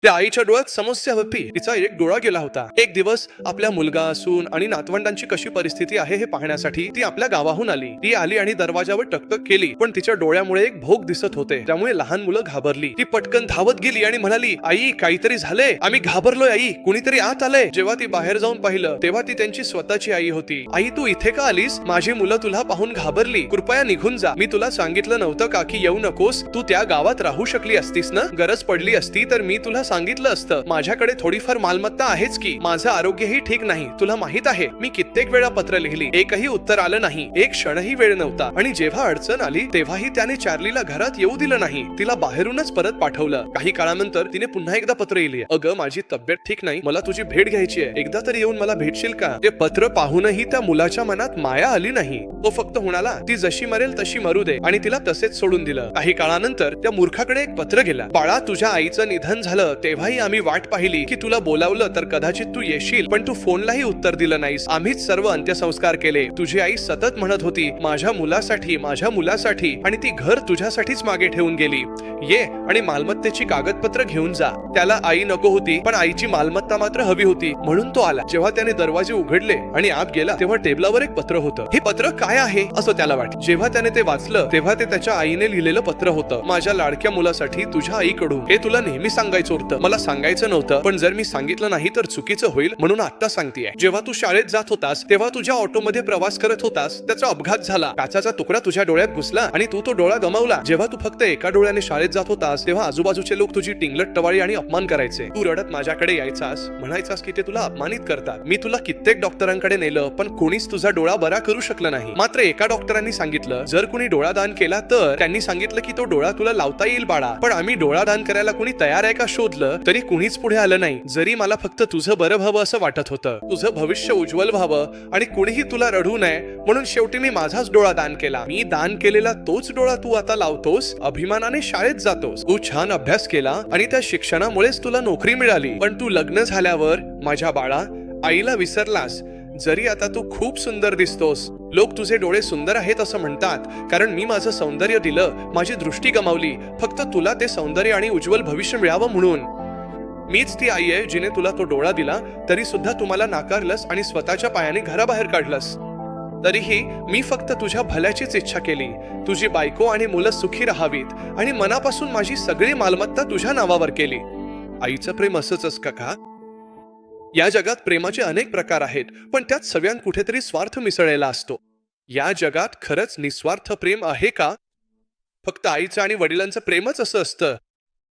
त्या आईच्या डोळ्यात समस्या होती. तिचा एक डोळा गेला होता. एक दिवस आपल्या मुलगा, सून आणि नातवंडांची कशी परिस्थिती आहे हे पाहण्यासाठी ती आपल्या गावाहून आली. ती आली आणि दरवाजावर टकटक केली, पण तिच्या डोळ्यामुळे एक भोग दिसत होते. त्यामुळे लहान मुलं घाबरली. ती पटकन धावत गेली आणि म्हणाली, आई काहीतरी झालंय, आम्ही घाबरलोय आई, कुणीतरी आत आलंय. जेव्हा ती बाहेर जाऊन पाहिलं तेव्हा ती त्यांची स्वतःची आई होती. आई तू इथे का आलीस? माझी मुलं तुला पाहून घाबरली, कृपया निघून जा. मी तुला सांगितलं नव्हतं का की येऊ नकोस? तू त्या गावात राहू शकली असतीस ना? गरज पडली असती तर मी तुला सांगितलं असतं. माझ्याकडे थोडीफार मालमत्ता आहेच की. माझं आरोग्यही ठीक नाही, तुला माहित आहे. मी कित्येक वेळा पत्र लिहिली, एकही उत्तर आलं नाही. एक क्षणही वेळ नव्हता. आणि जेव्हा अडचण आली तेव्हाही त्याने चार्लीला घरात येऊ दिलं नाही. तिला बाहेरूनच परत पाठवलं. काही काळानंतर तिने पुन्हा एकदा पत्र लिहिले. अगं माझी तब्येत ठीक नाही, मला तुझी भेट घ्यायची आहे. एकदा तरी येऊन मला भेटशील का? ते पत्र पाहूनही त्या मुलाच्या मनात माया आली नाही. तो फक्त म्हणाला, ती जशी मरेल तशी मरू दे, आणि तिला तसेच सोडून दिलं. काही काळानंतर त्या मूर्खाकडे एक पत्र गेला. बाळा तुझ्या आईचं निधन झालं तेव्हाही आम्ही वाट पाहिली की तुला बोलावलं तर कदाचित तू येशील, पण तू फोनलाही उत्तर दिलं नाहीस. आम्हीच सर्व अंत्यसंस्कार केले. तुझी आई सतत म्हणत होती, माझ्या मुलासाठी, माझ्या मुलासाठी, आणि ती घर तुझ्यासाठीच मागे ठेवून गेली. ये आणि मालमत्तेची कागदपत्र घेऊन जा. त्याला आई नको होती, पण आईची मालमत्ता मात्र हवी होती, म्हणून तो आला. जेव्हा त्याने दरवाजे उघडले आणि आत गेला तेव्हा टेबलावर एक पत्र होतं. हे पत्र काय आहे असं त्याला वाटलं. जेव्हा त्याने ते वाचलं तेव्हा ते त्याच्या आईने लिहिलेलं पत्र होतं. माझ्या लाडक्या मुलासाठी तुझ्या आईकडून, हे तुला नेहमी सांगायचं होतं. मला सांगायचं नव्हतं, पण जर मी सांगितलं नाही तर चुकीचं होईल, म्हणून आता सांगतेय. जेव्हा तू शाळेत जात होतास तेव्हा तुझ्या ऑटोमध्ये प्रवास करत होतास, त्याचा अपघात झाला. काचाचा तुकडा तुझ्या डोळ्यात घुसला आणि तू तो डोळा गमावला. जेव्हा तू फक्त एका डोळ्याने शाळेत जात होतास तेव्हा आजूबाजूचे लोक तुझी टिंगलट टवाळी आणि अपमान करायचे. तू रडत माझ्याकडे यायचास, म्हणायचास की ते तुला अपमानित करतात. मी तुला कित्येक डॉक्टरांकडे नेलं, पण कोणीच तुझा डोळा बरा करू शकलं नाही. मात्र एका डॉक्टरांनी सांगितलं, जर कुणी डोळा दान केला तर त्यांनी सांगितलं की तो डोळा तुला लावता येईल बाळा. पण आम्ही डोळा दान करायला कुणी तयार आहे का शोधलं, तरी कुणीच पुढे आलं नाही. जरी मला फक्त तुझं बरं व्हावं असं वाटत होतं, तुझं भविष्य उज्ज्वल व्हावं आणि कुणीही तुला रडू नये, म्हणून शेवटी मी माझाच डोळा दान केला. मी दान केलेला तोच डोळा तू आता लावतोस, अभिमानाने शाळेत जातोस. तू छान अभ्यास केला आणि त्या शिक्षणामुळेच तुला नोकरी मिळाली. पण तू लग्न झाल्यावर माझ्या बाळा आईला विसरलास. जरी आता तू खूप सुंदर दिसतोस, लोक तुझे डोळे सुंदर आहेत असं म्हणतात, कारण मी माझं सौंदर्य दिलं, माझी दृष्टी गमावली, फक्त तुला ते सौंदर्य आणि उज्ज्वल भविष्य मिळावं म्हणून. मीच ती आई आहे जिने तुला तो डोळा दिला, तरी सुद्धा तुम्हाला नाकारलंस आणि स्वतःच्या पायाने घराबाहेर काढलंस. तरीही मी फक्त तुझ्या भल्याचीच इच्छा केली. तुझी बायको आणि मुलं सुखी राहावीत, आणि मनापासून माझी सगळी मालमत्ता तुझ्या नावावर केली. आईचं प्रेम असंच असतं का? या जगात प्रेमाचे अनेक प्रकार आहेत, पण त्यात सगळ्यांत कुठेतरी स्वार्थ मिसळलेला असतो. या जगात खरंच निस्वार्थ प्रेम आहे का? फक्त आईचं आणि वडिलांचं प्रेमच असं असतं?